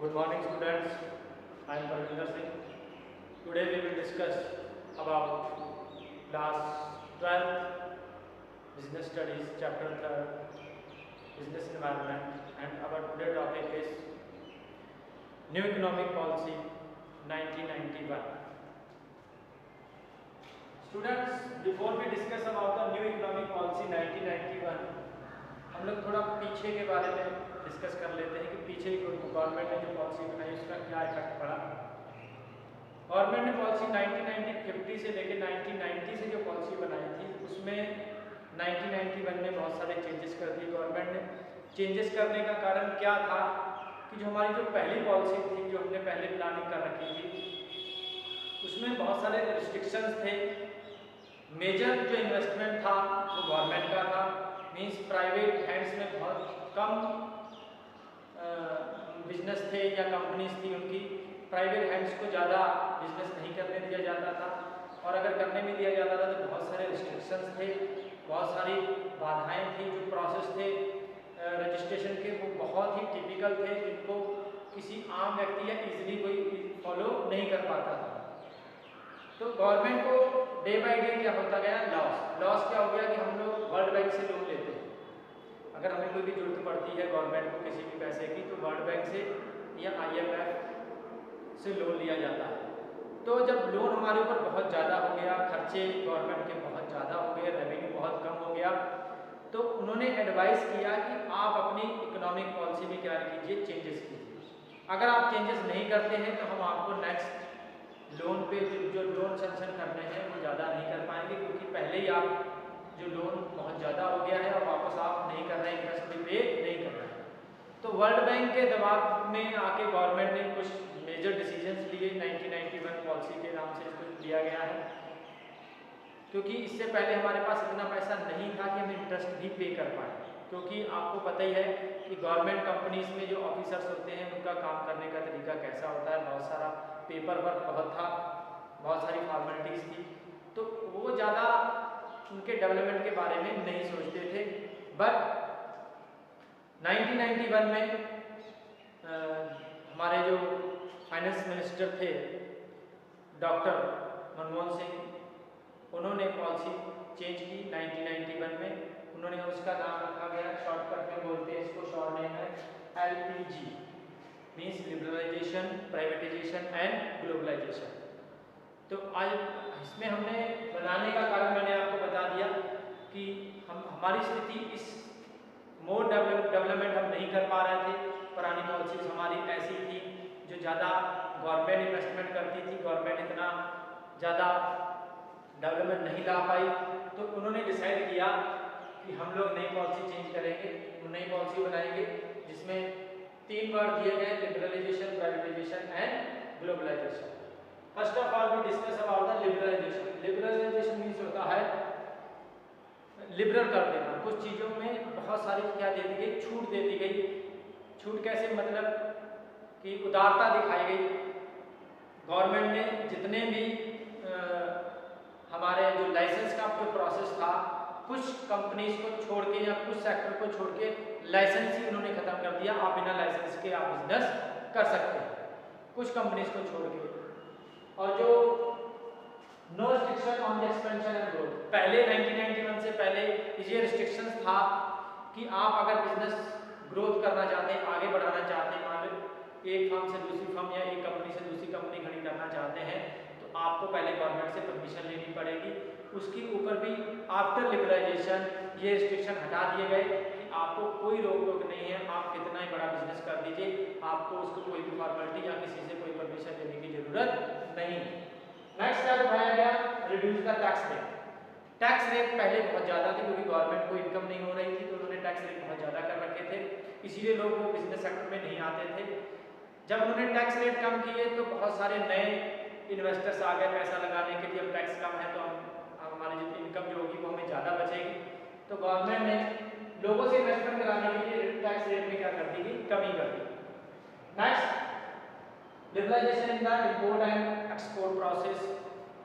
Good morning, students. I am Parvinder Singh. Today we will discuss about class 12th Business Studies, Chapter 3rd, Business Environment, and our today topic is New Economic Policy 1991. Students, before we discuss about the New Economic Policy 1991, हम लोग थोड़ा पीछे के बारे में discuss कर लेते हैं कि पीछे गवर्नमेंट ने जो पॉलिसी बनाई उसका क्या इफेक्ट पड़ा। गवर्नमेंट ने पॉलिसी 1950 से लेकर 1990 से जो पॉलिसी बनाई थी उसमें 1991 में बहुत सारे चेंजेस कर दिए गवर्नमेंट ने। चेंजेस करने का कारण क्या था कि जो हमारी जो पहली पॉलिसी थी, जो हमने पहले प्लानिंग कर रखी थी, उसमें बहुत सारे रिस्ट्रिक्शंस थे। मेजर जो इन्वेस्टमेंट था वो गवर्नमेंट का था, मीन्स प्राइवेट हैंड्स में बहुत कम बिजनेस थे या कंपनीज थी, उनकी प्राइवेट हैंड्स को ज़्यादा बिजनेस नहीं करने दिया जाता था, और अगर करने में दिया जाता था तो बहुत सारे रिस्ट्रिक्शंस थे, बहुत सारी बाधाएं थी। जो प्रोसेस थे रजिस्ट्रेशन के वो बहुत ही टिपिकल थे, जिनको किसी आम व्यक्ति या इजीली कोई फॉलो नहीं कर पाता था। तो गवर्नमेंट को डे बाय डे क्या होता गया, लॉस क्या हो गया कि हम लोग वर्ल्ड बैंक से लोन लेते हैं। अगर हमें कोई भी जरूरत पड़ती है गवर्नमेंट को किसी भी पैसे की, तो वर्ल्ड बैंक से या IMF से लोन लिया जाता है। तो जब लोन हमारे ऊपर बहुत ज़्यादा हो गया, खर्चे गवर्नमेंट के बहुत ज़्यादा हो गए, रेवेन्यू बहुत कम हो गया, तो उन्होंने एडवाइस किया कि आप अपनी इकोनॉमिक पॉलिसी में क्या कीजिए, चेंजेस कीजिए। अगर आप चेंजेस नहीं करते हैं तो हम आपको नेक्स्ट लोन पे जो लोन सेंक्शन करने हैं वो ज़्यादा नहीं कर पाएंगे, क्योंकि पहले ही आप जो लोन बहुत ज़्यादा हो गया है और वापस आप नहीं कर रहे हैं, इंटरेस्ट भी पे नहीं कर रहे हैं। तो वर्ल्ड बैंक के दबाव में आके गवर्नमेंट ने कुछ मेजर डिसीजंस लिए। 1991 पॉलिसी के नाम से इसको लिया गया है, क्योंकि इससे पहले हमारे पास इतना पैसा नहीं था कि हम इंटरेस्ट भी पे कर पाए। क्योंकि आपको पता ही है कि गवर्नमेंट कंपनीज में जो ऑफिसर्स होते हैं उनका काम करने का तरीका कैसा होता है, बहुत सारा पेपर वर्क बहुत था, बहुत सारी फॉर्मेलिटीज़ थी, तो वो ज़्यादा उनके डेवलपमेंट के बारे में नहीं सोचते थे। बट 1991 में हमारे जो फाइनेंस मिनिस्टर थे डॉक्टर मनमोहन सिंह, उन्होंने पॉलिसी चेंज की 1991 में। उन्होंने उसका नाम रखा गया, शॉर्टकट में बोलते हैं इसको, शॉर्ट नेम है LPG, means liberalization, privatization and globalization. तो आज इसमें हमने बनाने का कारण मैंने आपको बता दिया कि हमारी स्थिति इस मोर डेवलपमेंट हम नहीं कर पा रहे थे। पुरानी पॉलिसीज हमारी ऐसी थी जो ज़्यादा गवर्नमेंट इन्वेस्टमेंट करती थी, गवर्नमेंट इतना ज़्यादा डेवलपमेंट नहीं ला पाई। तो उन्होंने डिसाइड किया कि हम लोग नई पॉलिसी चेंज करेंगे, नई पॉलिसी बनाएंगे जिसमें 3 वर्ड दिए गए, liberalization, privatization and globalization. First of all we discuss about the liberalization. Liberalization means होता है लिबरल कर देना, कुछ चीज़ों में बहुत सारी क्या दे दी गई, छूट दे दी गई। छूट कैसे, मतलब कि उदारता दिखाई गई। गवर्नमेंट ने जितने भी हमारे जो लाइसेंस का जो प्रोसेस था, कुछ कंपनीज को छोड़ के या कुछ सेक्टर को छोड़ के लाइसेंस ही उन्होंने खत्म कर दिया। आप बिना लाइसेंस के आप बिजनेस कर सकते हैं, कुछ कंपनीज को छोड़ के। और जो no restriction on the expansion and growth, पहले 1991 से पहले ये रिस्ट्रिक्शंस था कि आप अगर बिजनेस ग्रोथ करना चाहते हैं, आगे बढ़ाना चाहते हैं, मान लो एक फर्म से दूसरी फर्म या एक कंपनी से दूसरी कंपनी खड़ी करना चाहते हैं, तो आपको पहले गवर्नमेंट से परमिशन लेनी पड़ेगी। उसके ऊपर भी आफ्टर लिबरलाइजेशन ये रिस्ट्रिक्शन हटा दिए गए कि आपको कोई रोक टोक नहीं है, आप कितना ही बड़ा बिजनेस कर दीजिए, आपको उसको कोई भी फॉर्मेलिटी या किसी से कोई परमिशन लेने की जरूरत नहीं। नेक्स्ट क्या उठाया गया, reduce the tax rate. Tax rate पहले बहुत ज़्यादा थी, क्योंकि गवर्नमेंट को इनकम नहीं हो रही थी, तो उन्होंने टैक्स रेट बहुत ज़्यादा कर रखे थे, इसीलिए लोग वो बिजनेस सेक्टर में नहीं आते थे। जब उन्होंने टैक्स रेट कम किए तो बहुत सारे नए इन्वेस्टर्स आ गए पैसा लगाने के लिए। अब टैक्स कम है तो हमारी जो इनकम जो होगी वो हमें ज़्यादा बचेगी। तो गवर्नमेंट ने लोगों से इन्वेस्टमेंट कराने के लिए टैक्स रेट में क्या कर दी, कमी कर दी। Next, liberalisation in the import and export process,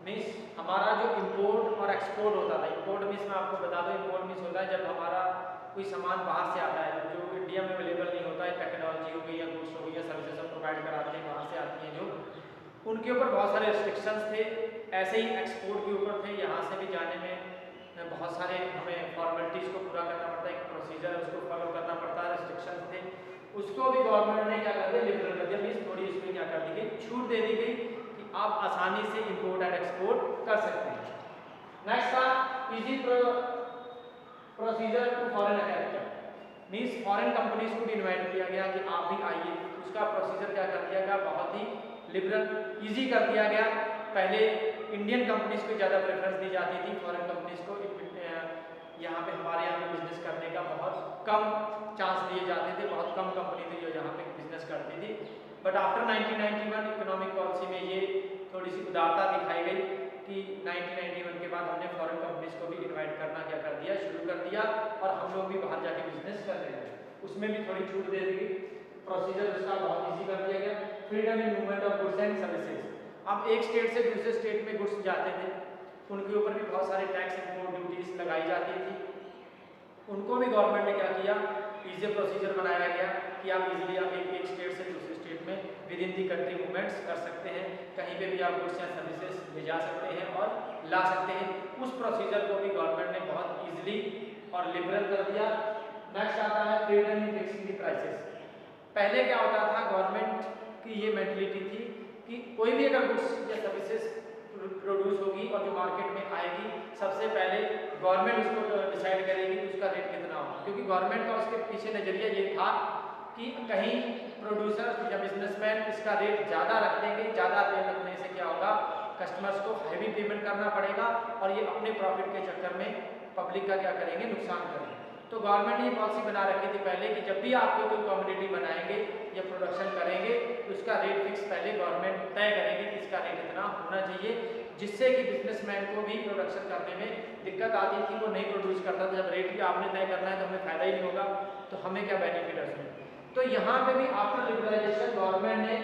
means हमारा जो इंपोर्ट और एक्सपोर्ट होता था। इंपोर्ट मीन्स मैं आपको बता दूं, इंपोर्ट मीन्स होता है जब हमारा कोई सामान बाहर से आता है जो इंडिया में अवेलेबल नहीं होता है, टेक्नोलॉजी हो गई या गुड्स हो गई या सर्विसेज हम प्रोवाइड उनके ऊपर बहुत सारे रिस्ट्रिक्शंस थे। ऐसे ही एक्सपोर्ट के ऊपर थे, यहाँ से भी जाने में बहुत सारे हमें फॉर्मेलिटीज़ को पूरा करना पड़ता है, एक प्रोसीजर है उसको फॉलो करना पड़ता है, रिस्ट्रिक्शंस थे। उसको भी गवर्नमेंट ने क्या कर दिया, लिबरल कर दिया, मीन्स थोड़ी इसमें क्या कर दी गई, छूट दे दी गई कि आप आसानी से इम्पोर्ट एंड एक्सपोर्ट कर सकते हैं। नेक्स्ट था easy procedure to foreign capital, means foreign companies को भी इन्वाइट किया गया कि आप भी आइए। उसका प्रोसीजर क्या कर दिया गया, बहुत ही लिबरल ईजी कर दिया गया। पहले इंडियन कंपनीज को ज़्यादा प्रेफरेंस दी जाती थी, फॉरेन कंपनीज को यहाँ पे हमारे यहाँ पे बिजनेस करने का बहुत कम चांस दिए जाते थे, बहुत कम कंपनी थी जो यहाँ पे बिजनेस करती थी। बट आफ्टर 1991 इकोनॉमिक पॉलिसी में ये थोड़ी सी उदारता दिखाई गई कि 1991 के बाद हमने फॉरेन कंपनीज को भी इन्वाइट करना क्या कर दिया, शुरू कर दिया, और हम लोग भी बाहर जाके बिजनेस कर रहे हैं। उसमें भी थोड़ी छूट दे दी गई, प्रोसीजर उसका बहुत ईजी कर दिया गया। Freedom in movement of goods and services, अब एक स्टेट से दूसरे स्टेट में गुड्स जाते थे, उनके ऊपर भी बहुत सारे टैक्स इम्पोर्ट ड्यूटीज लगाई जाती थी। उनको भी गवर्नमेंट ने क्या किया, ईजी प्रोसीजर बनाया गया कि आप इजीली आप एक स्टेट से दूसरे स्टेट में with in the country movements कर सकते हैं, कहीं पे भी आप गुड्स या सर्विसेज ले जा सकते हैं और ला सकते हैं। उस प्रोसीजर को भी गवर्नमेंट ने बहुत ईजिली और लिबरल कर दिया। नेक्स्ट आता है फ्रीडम इन फिक्सिंग दी प्राइसेस। पहले क्या होता था, गवर्नमेंट की ये मेंटलिटी थी कि कोई भी अगर गुड्स या सर्विसेज प्रोड्यूस होगी और जो मार्केट में आएगी, सबसे पहले गवर्नमेंट उसको डिसाइड करेगी कि उसका रेट कितना होगा, क्योंकि गवर्नमेंट का उसके पीछे नज़रिया ये था कि कहीं प्रोड्यूसर या बिजनेसमैन इसका रेट ज़्यादा रख देंगे, ज़्यादा रेट रखने से क्या होगा, कस्टमर्स को हैवी पेमेंट करना पड़ेगा और ये अपने प्रॉफिट के चक्कर में पब्लिक का क्या करेंगे, नुकसान करेंगे। तो गवर्नमेंट ने ये पॉलिसी बना रखी थी पहले कि जब भी आप कोई कमोडिटी बनाएंगे या प्रोडक्शन करेंगे तो उसका रेट फिक्स पहले गवर्नमेंट तय करेगी कि इसका रेट इतना होना चाहिए, जिससे कि बिजनेसमैन को भी प्रोडक्शन करने में दिक्कत आती थी, वो नहीं प्रोड्यूस करता था। जब रेट भी आपने तय करना है तो हमें फायदा ही नहीं होगा, तो हमें क्या बेनिफिट है उसमें। तो यहाँ पे भी आफ्टर लिबरलाइजेशन गवर्नमेंट ने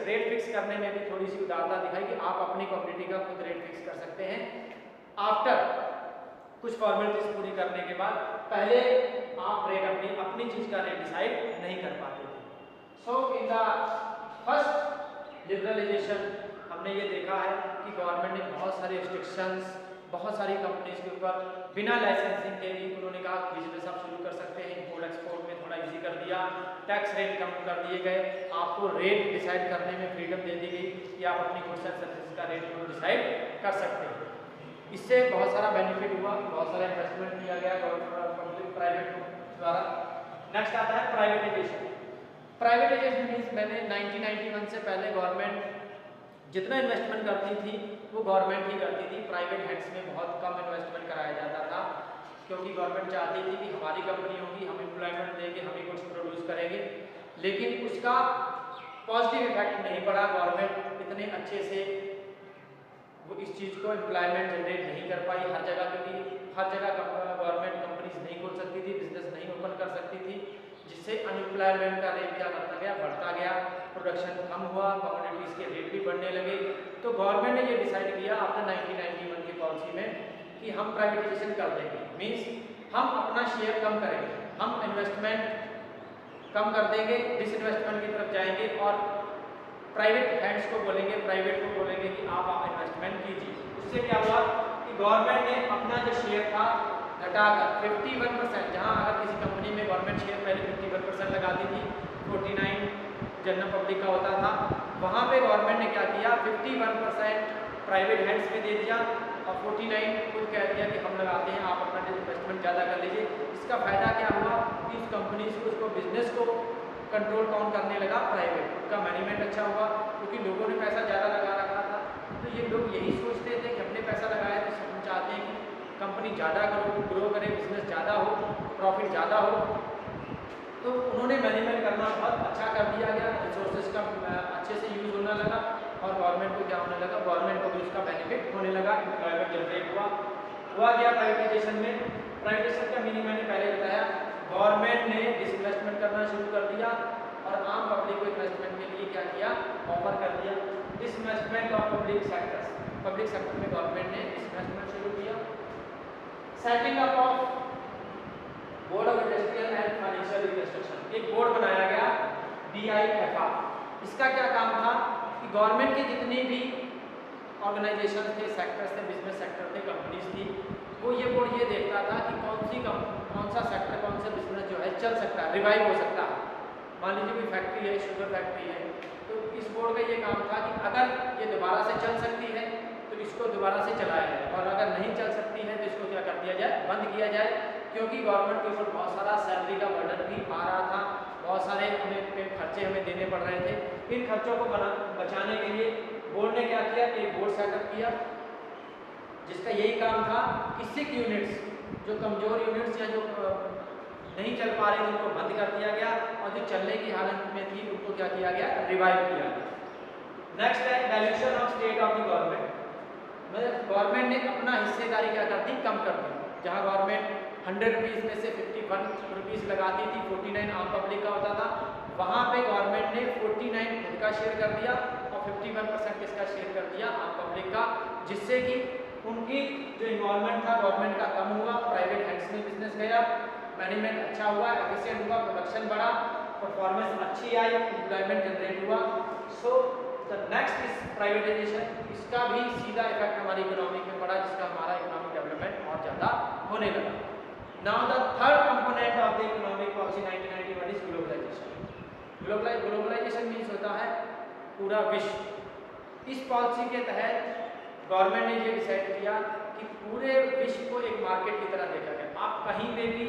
रेट फिक्स करने में भी थोड़ी सी उदारता दिखाई कि आप अपनी कमोडिटी का खुद रेट फिक्स कर सकते हैं आफ्टर कुछ फॉर्मेलिटीज पूरी करने के बाद। पहले आप रेट अपनी चीज का रेट डिसाइड नहीं कर पाते थे। सो इन द फर्स्ट लिबरलाइजेशन हमने ये देखा है कि गवर्नमेंट ने बहुत सारे रिस्ट्रिक्शंस, बहुत सारी कंपनीज के ऊपर बिना लाइसेंसिंग के भी उन्होंने कहा बिजनेस आप शुरू कर सकते हैं, इम्पोर्ट एक्सपोर्ट में थोड़ा इजी कर दिया, टैक्स रेट कम कर दिए गए, आपको रेट डिसाइड करने में फ्रीडम दे दी गई कि आप अपनी गुड्स एंड सर्विसेज का रेट डिसाइड कर सकते हैं। इससे बहुत सारा बेनिफिट हुआ, बहुत सारा इन्वेस्टमेंट किया गया पब्लिक प्राइवेट द्वारा। नेक्स्ट आता है प्राइवेटाइजेशन। प्राइवेटाइजेशन मीन्स मैंने 1991 से पहले गवर्नमेंट जितना इन्वेस्टमेंट करती थी वो गवर्नमेंट ही करती थी, प्राइवेट हैंड्स में बहुत कम इन्वेस्टमेंट कराया जाता था, क्योंकि गवर्नमेंट चाहती थी कि हमारी कंपनी होगी, हम एम्प्लॉयमेंट देंगे, हम ही गुड्स प्रोड्यूस करेंगे। लेकिन उसका पॉजिटिव इफेक्ट नहीं पड़ा, गवर्नमेंट इतने अच्छे से वो इस चीज़ को एम्प्लॉयमेंट जनरेट नहीं कर पाई हर जगह, क्योंकि हर जगह गवर्नमेंट कंपनीज नहीं खोल सकती थी, बिजनेस नहीं ओपन कर सकती थी, जिससे अनएम्प्लॉयमेंट का रेट क्या करता गया, बढ़ता गया, प्रोडक्शन कम हुआ, कमोडिटीज़ के रेट भी बढ़ने लगे। तो गवर्नमेंट ने ये डिसाइड किया आफ्टर 1991 की पॉलिसी में कि हम प्राइवेटाइजेशन कर देंगे, मीन्स हम अपना शेयर कम करेंगे, हम इन्वेस्टमेंट कम कर देंगे, डिसइन्वेस्टमेंट की तरफ जाएंगे और प्राइवेट हैंड्स को बोलेंगे, प्राइवेट को बोलेंगे कि आप इन्वेस्टमेंट कीजिए। उससे क्या हुआ कि गवर्नमेंट ने अपना जो शेयर था घटाकर 51%, जहां अगर किसी कंपनी में गवर्नमेंट शेयर पहले 51% लगाती थी, 49 जनरल पब्लिक का होता था, वहां पे गवर्नमेंट ने क्या किया, 51% प्राइवेट हैंड्स में दे दिया और 49 खुद कह दिया कि हम लगाते हैं, आप अपना इन्वेस्टमेंट ज़्यादा कर लीजिए। इसका फायदा क्या हुआ कि उस कंपनी से उसको बिजनेस को कंट्रोल कौन करने लगा, प्राइवेट, उनका मैनेजमेंट अच्छा हुआ, क्योंकि लोगों ने पैसा ज़्यादा लगा रखा था। तो ये लोग यही सोचते थे कि हमने पैसा लगाया तो हम चाहते हैं कि कंपनी ज़्यादा ग्रो करे, बिजनेस ज़्यादा हो, प्रॉफिट ज़्यादा हो। तो उन्होंने मैनेजमेंट करना बहुत अच्छा कर दिया गया, रिसोर्सेज का अच्छे से यूज़ होने लगा और गवर्नमेंट को क्या होने लगा, गवर्नमेंट को भी उसका बेनिफिट होने लगा, एम्प्लॉयमेंट जनरेट हुआ गया प्राइवेटाइजेशन में। प्राइवेटाइजेशन का मीनिंग मैंने पहले बताया, गवर्नमेंट ने डिसइन्वेस्टमेंट करना शुरू कर दिया और आम पब्लिक को इन्वेस्टमेंट के लिए क्या किया, ऑफर कर दिया। Disinvestment of public sectors, public sector में गवर्नमेंट ने डिसइन्वेस्टमेंट शुरू किया। Setting up of board of industrial and financial reconstruction, एक बोर्ड बनाया गया DIFR, इसका क्या काम था कि गवर्नमेंट की जितनी भी ऑर्गेनाइजेशन थे, सेक्टर्स थे, बिजनेस सेक्टर थे, कंपनीज थी, वो ये बोर्ड ये देखता था कि कौन सा सेक्टर, कौन सा बिजनेस जो है चल सकता है, रिवाइव हो सकता है। मान लीजिए कोई फैक्ट्री है, शुगर फैक्ट्री है, तो इस बोर्ड का ये काम था कि अगर ये दोबारा से चल सकती है तो इसको दोबारा से चलाया जाए, और अगर नहीं चल सकती है तो इसको क्या कर दिया जाए, बंद किया जाए। क्योंकि गवर्नमेंट के ऊपर बहुत सारा सैलरी का बर्डन भी आ रहा था, बहुत सारे खर्चे हमें देने पड़ रहे थे। इन खर्चों को बचाने के लिए बोर्ड ने क्या किया, एक बोर्ड सेटअप किया जिसका यही काम था कि सिक यूनिट्स, जो कमजोर यूनिट्स या जो नहीं चल पा रहे थे उनको बंद कर दिया गया, और जो चलने की हालत में थी उनको क्या किया गया, रिवाइव किया गया। नेक्स्ट है dilution of state of the government. मतलब गवर्नमेंट ने अपना हिस्सेदारी क्या कर दी, कम कर दी। जहां गवर्नमेंट 100 रुपीज़ में से 51 रुपीज़ लगाती थी, 49 आम पब्लिक का होता था, वहां पे गवर्नमेंट ने 49 खुद का शेयर कर दिया और 51% किसका शेयर कर दिया, आम पब्लिक का, जिससे कि उनकी जो इन्वॉल्वमेंट था गवर्नमेंट का कम हुआ, प्राइवेट हैंड्स में बिजनेस गया, मैनेजमेंट अच्छा हुआ, एफिशिएंट हुआ, प्रोडक्शन बढ़ा, परफॉर्मेंस अच्छी आई, एम्प्लॉयमेंट जनरेट हुआ। So the next is privatisation. इसका भी सीधा इफेक्ट हमारी इकोनॉमी में पड़ा, जिसका हमारा इकोनॉमिक डेवलपमेंट और ज़्यादा होने लगा। Now the third component of the economic policy 1991 is globalization. Globalization means होता है पूरा विश्व। इस पॉलिसी के तहत गवर्नमेंट ने ये डिसाइड किया कि पूरे विश्व को एक मार्केट की तरह देखा गया। आप कहीं पे भी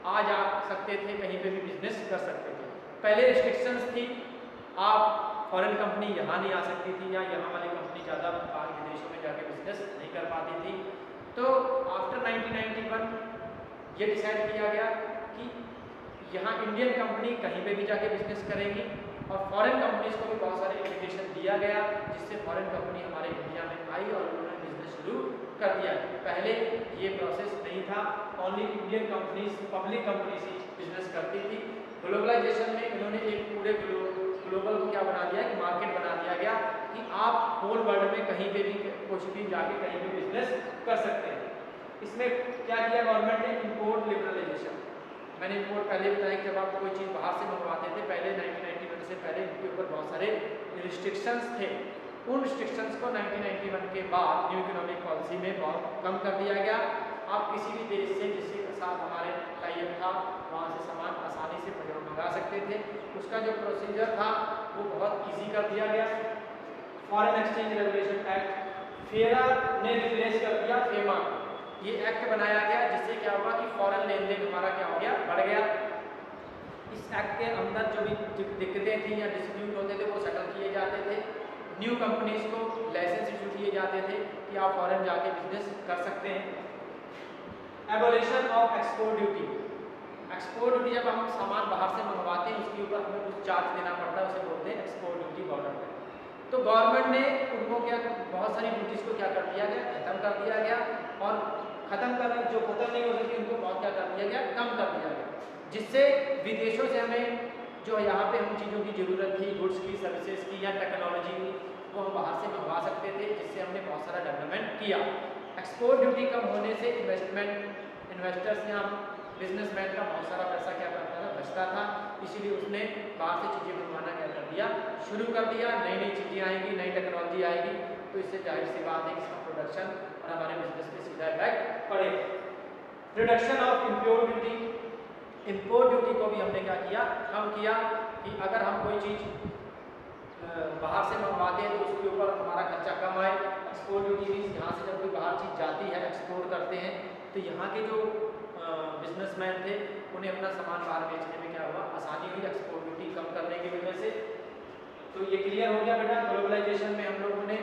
आ जा सकते थे, कहीं पे भी बिजनेस कर सकते थे। पहले रिस्ट्रिक्शंस थी, आप फॉरेन कंपनी यहाँ नहीं आ सकती थी, या यहाँ वाली कंपनी ज़्यादा बाहर विदेशों में जाके बिजनेस नहीं कर पाती थी। तो आफ्टर 1991 ये डिसाइड किया गया कि यहाँ इंडियन कंपनी कहीं पे भी जाके बिजनेस करेगी, और फॉरेन कंपनीज को भी बहुत सारे इन्विटेशन दिया गया, जिससे फॉरेन कंपनी हमारे इंडिया में आई और उन्होंने बिजनेस शुरू कर दिया। पहले ये प्रोसेस नहीं था, only Indian companies, public companies ही बिजनेस करती थी। ग्लोबलाइजेशन में इन्होंने एक पूरे ग्लोबल को क्या बना दिया, एक मार्केट बना दिया गया कि आप होल वर्ल्ड में कहीं पे भी कुछ भी जाके कहीं भी बिजनेस कर सकते हैं। इसमें क्या किया गवर्नमेंट ने, इंपोर्ट लिबरलाइजेशन। मैंने इंपोर्ट पहले बताया कि जब आप कोई चीज़ बाहर से मंगवाते थे, पहले 1991 से पहले इनके ऊपर बहुत सारे रिस्ट्रिक्शंस थे। उन रिस्ट्रिक्शंस को 1991 के बाद न्यू इकोनॉमिक पॉलिसी में बहुत कम कर दिया गया। आप किसी भी देश से जिसके साथ हमारे टाइप था वहाँ से सामान आसानी से मंगा सकते थे। उसका जो प्रोसीजर था वो बहुत ईजी कर दिया गया। फॉरेन एक्सचेंज रेगुलेशन एक्ट, फेरा ने रिप्लेस कर दिया फेमा। ये एक्ट बनाया गया जिससे क्या हुआ कि फॉरेन लेन देन हमारा क्या हो गया, बढ़ गया। इस एक्ट के अंदर जो भी दिक्कतें थी या डिस्प्यूट होते थे वो सेटल किए जाते थे। न्यू कंपनीज को लाइसेंस इशू किए जाते थे कि आप फॉरेन जाके बिजनेस कर सकते हैं। Abolition of export duty. Export duty जब हम सामान बाहर से मंगवाते हैं उसके ऊपर हमें कुछ चार्ज देना पड़ता है, उसे बोलते हैं एक्सपोर्ट ड्यूटी बॉर्डर पे। तो गवर्नमेंट ने उनको क्या, बहुत सारी ड्यूटीज़ को क्या कर दिया गया, खत्म कर दिया गया, और खत्म करने जो खत्म नहीं हो सकती उनको बहुत क्या कर दिया गया, कम कर दिया गया, जिससे विदेशों से हमें जो यहाँ पे हम चीज़ों की ज़रूरत थी, गुड्स की, सर्विसेज की या टेक्नोलॉजी की, वो हम बाहर से मंगवा सकते थे, जिससे हमने बहुत सारा डेवलपमेंट किया। एक्सपोर्ट ड्यूटी कम होने से इन्वेस्टर्स या बिजनेसमैन का बहुत सारा पैसा क्या करता था, बचता था। इसीलिए उसने बाहर से चीज़ें मंगवाना क्या कर दिया, शुरू कर दिया। नई नई चीज़ें आएंगी, नई टेक्नोलॉजी आएगी, तो इससे जाहिर सी बात है कि इसका प्रोडक्शन और हमारे बिजनेस पे सीधा इफेक्ट पड़ेगा। Reduction of import duty. Import duty को भी हमने क्या किया, कम किया कि अगर हम कोई चीज़ बाहर से मंगवाते हैं तो उसके ऊपर हमारा खर्चा कम आए। एक्सपोर्ट ड्यूटी मीन्स यहाँ से जब कोई बाहर चीज़ जाती है, एक्सपोर्ट करते हैं, तो यहाँ के जो बिजनेसमैन थे उन्हें अपना सामान बाहर बेचने में क्या हुआ, आसानी हुई एक्सपोर्ट ड्यूटी कम करने की वजह से। तो ये क्लियर हो गया बेटा। ग्लोबलाइजेशन में हम लोगों ने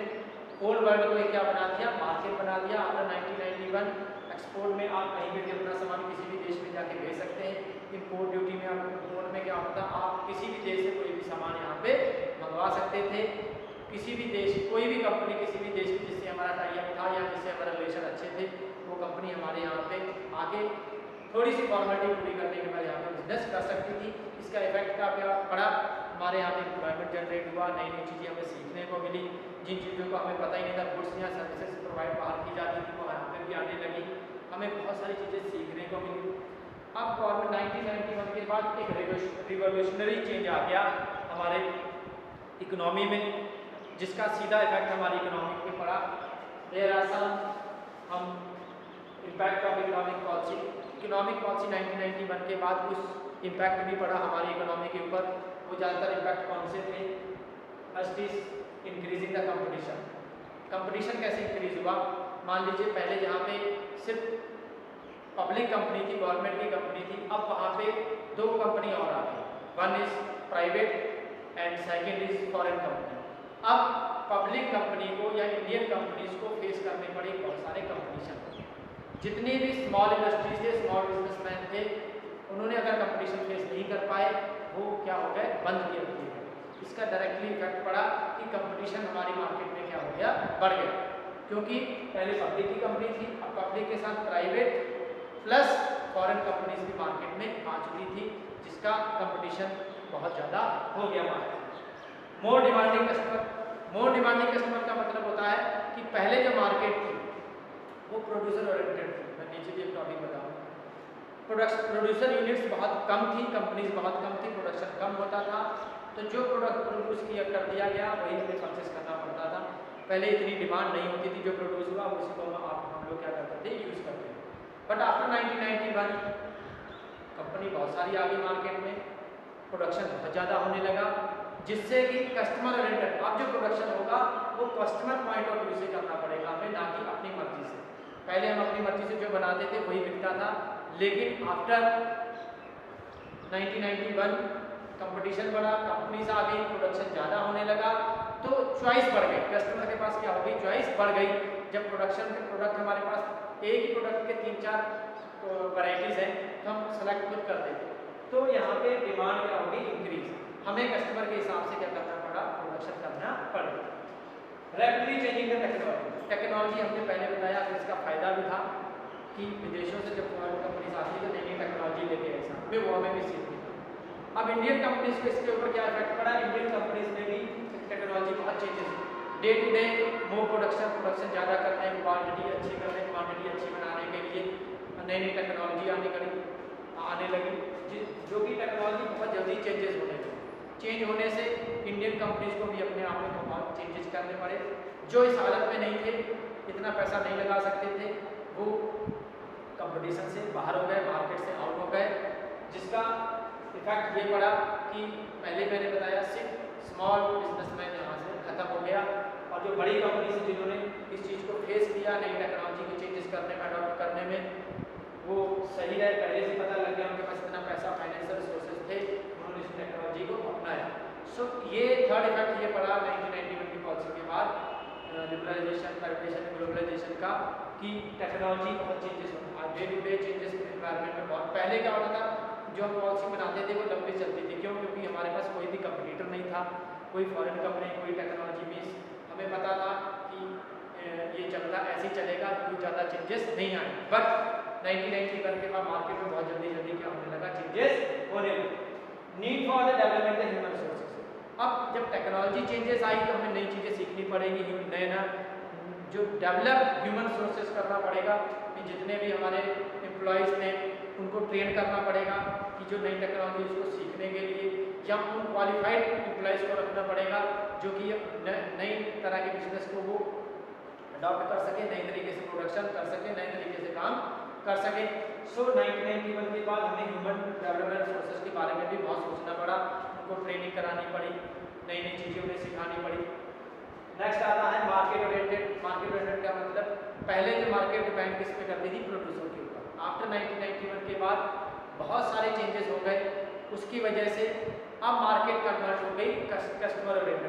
होल वर्ल्ड को क्या बना दिया, मार्केट बना दिया। आफ्टर 1991 एक्सपोर्ट में आप कहीं पे भी अपना सामान किसी भी देश में जाके भेज सकते हैं। इम्पोर्ट ड्यूटी में आप, इम्पोर्ट में क्या होता, आप किसी भी देश से कोई भी सामान यहाँ पे मंगवा सकते थे। किसी भी देश, कोई भी कंपनी किसी भी देश की जिससे हमारा टाइप था या जिससे हमारा रिलेशन अच्छे थे, वो कंपनी हमारे यहाँ पे आके थोड़ी सी फॉर्मेलिटी पूरी करने के बाद यहाँ पे बिजनेस कर सकती थी। इसका इफेक्ट का क्या पड़ा, हमारे यहाँ पे एम्प्लॉयमेंट जनरेट हुआ, नई नई चीज़ें हमें सीखने को मिली, जिन चीज़ों को हमें पता ही नहीं था, गुड्स या सर्विसेज प्रोवाइड बाहर की जाती थी, वो यहाँ पे भी आने लगी, हमें बहुत सारी चीज़ें सीखने को मिली। अब गवर्नमेंट 1991 के बाद एक रिवोल्यूशनरी चेंज आ गया हमारे इकोनॉमी में, जिसका सीधा इफेक्ट हमारी इकोनॉमी पे पड़ा। देयर आर सम हम impact of economic policy. Economic policy 1991 के बाद कुछ इम्पैक्ट भी पड़ा हमारी इकोनॉमी के ऊपर। वो ज़्यादातर इम्पैक्ट कौन से थे? First is increasing the competition. Competition कैसे इंक्रीज हुआ? मान लीजिए पहले यहाँ पे सिर्फ पब्लिक कंपनी थी, गवर्नमेंट की कंपनी थी, अब वहाँ पे 2 कंपनी और आ गई। One is private and second is foreign company. अब पब्लिक कंपनी को या इंडियन कंपनीज को फेस करने पड़े बहुत सारे कंपटीशन। जितने भी स्मॉल इंडस्ट्रीज थे, स्मॉल बिजनेसमैन थे, उन्होंने अगर कंपटीशन फेस नहीं कर पाए, वो क्या हो गए? बंद किए हुए। इसका डायरेक्टली इफेक्ट पड़ा कि कंपटीशन हमारी मार्केट में क्या हो गया? बढ़ गया। क्योंकि पहले पब्लिक की कंपनी थी, अब पब्लिक के साथ प्राइवेट प्लस फॉरेन कंपनीज भी मार्केट में आ चुकी थी, जिसका कंपटीशन बहुत ज़्यादा हो गया मार्केट में। More demanding customer. More demanding customer का मतलब होता है कि पहले जो मार्केट थी वो प्रोड्यूसर ओरिएंटेड थी। मैं नीचे भी एक टॉपिक बताऊँ। प्रोड्यूसर यूनिट्स बहुत कम थी, कंपनीज बहुत कम थी, प्रोडक्शन कम होता था, तो जो प्रोडक्ट प्रोड्यूस किया कर दिया गया वही हमें परचेस करना पड़ता था। पहले इतनी डिमांड नहीं होती थी, जो प्रोड्यूस हुआ उसी को हम लोग क्या करते थे? यूज़ करते थे। बट आफ्टर 1991 कंपनी बहुत सारी आ गई मार्केट में, प्रोडक्शन बहुत ज़्यादा होने लगा, जिससे कि कस्टमर ओरिएंटेड अब जो प्रोडक्शन होगा वो कस्टमर पॉइंट ऑफ व्यू से करना पड़ेगा हमें, ना कि अपनी मर्जी से। पहले हम अपनी मर्जी से जो बनाते थे वही बिकता था, लेकिन आफ्टर 1991 कंपटीशन बढ़ा, कंपनीज आ गई, प्रोडक्शन ज़्यादा होने लगा, तो चॉइस बढ़ गई। कस्टमर के पास क्या हो गई? चॉइस बढ़ गई। जब प्रोडक्शन के प्रोडक्ट हमारे पास एक ही प्रोडक्ट के 3-4 वैरायटीज़ हैं, तो हम सेलेक्ट खुद करते थे। तो यहाँ पे डिमांड क्या होगी? इंक्रीज। हमें कस्टमर के हिसाब से क्या करना पड़ा? प्रोडक्शन करना पड़ा। Rapidly changing the technology. Technology हमने पहले बताया कि इसका फायदा भी था कि विदेशों से जब फॉरेन कंपनीज आती है तो नई नई टेक्नोलॉजी लेके ऐसा में वो हमें भी सीखनी थी। अब इंडियन कंपनीज को इसके ऊपर क्या इफेक्ट पड़ा? इंडियन कंपनीज में भी टेक्नोलॉजी बहुत चेंजेस हुई। Day to day more production ज़्यादा करने, क्वांटिटी अच्छी करने, क्वांटिटी अच्छी बनाने के लिए नई नई टेक्नोलॉजी आने लगी, जो कि टेक्नोलॉजी बहुत जल्दी चेंजेस होने लगी। चेंज होने से इंडियन कंपनीज को भी अपने आप में बहुत चेंजेस करने पड़े। जो इस हालत में नहीं थे, इतना पैसा नहीं लगा सकते थे, वो कंपटीशन से बाहर हो गए, मार्केट से आउट हो गए, जिसका इफेक्ट ये पड़ा कि पहले मैंने बताया सिर्फ स्मॉल बिजनेसमैन यहाँ से खत्म हो गया, और जो बड़ी कंपनी से जिन्होंने इस चीज़ को फेस किया, नई टेक्नोलॉजी को चेंजेस करने में, अडॉप्ट करने में, वो सही रहे। पहले से पता लग गया उनके पास इतना पैसा, फाइनेंशियल रिसोर्सेज थे, उन्होंने इस टेक्नोलॉजी को अपनाया। सो ये थर्ड इफेक्ट ये पड़ा 1991 की पॉलिसी के बाद, लिबरलाइजेशन, प्राइवेटाइजेशन, ग्लोबलाइजेशन का, कि टेक्नोलॉजी बहुत चेंजेस होता है। Day to day changes environment में बहुत। पहले क्या होता था? जो हम पॉलिसी बनाते थे वो लंबी चलती थी। क्यों? क्योंकि हमारे पास कोई भी कंपटीटर नहीं था, कोई फॉरेन कंपनी, कोई टेक्नोलॉजी बेस। हमें पता था कि ये चलता ऐसे ही चलेगा, कोई ज़्यादा चेंजेस नहीं आए। बट 1991 के बाद मार्केट में बहुत जल्दी क्या होने लगा? चेंजेस होने लगे। Need for the development the human resources. अब जब टेक्नोलॉजी चेंजेस आई तो हमें नई चीज़ें सीखनी पड़ेगी, नया जो डेवलप ह्यूमन रिसोर्सेज करना पड़ेगा, कि जितने भी हमारे एम्प्लॉयज़ ने उनको ट्रेन करना पड़ेगा कि जो नई टेक्नोलॉजी उसको सीखने के लिए, या उन क्वालिफाइड एम्प्लॉयज़ को रखना पड़ेगा जो कि नई तरह के बिजनेस को वो अडॉप्ट कर सके, नई तरीके से प्रोडक्शन कर सके, नए तरीके से काम कर सके। सो 1991 के बाद हमें ह्यूमन डेवलपमेंट रिसोर्सेज के बारे में भी बहुत सोचना पड़ा, उनको ट्रेनिंग करानी पड़ी, नई नई चीज़ें उन्हें सिखानी पड़ी। नेक्स्ट आता है मार्केट ओरिएंटेड। मार्केट ओरिएंटेड का मतलब, पहले जो मार्केट डिपेंड किस पे करती थी? प्रोड्यूसर के ऊपर। आफ्टर 1991 के बाद बहुत सारे चेंजेस हो गए, उसकी वजह से अब मार्केट कन्वर्ट हो गई कस्टमर ओरिएंटेड।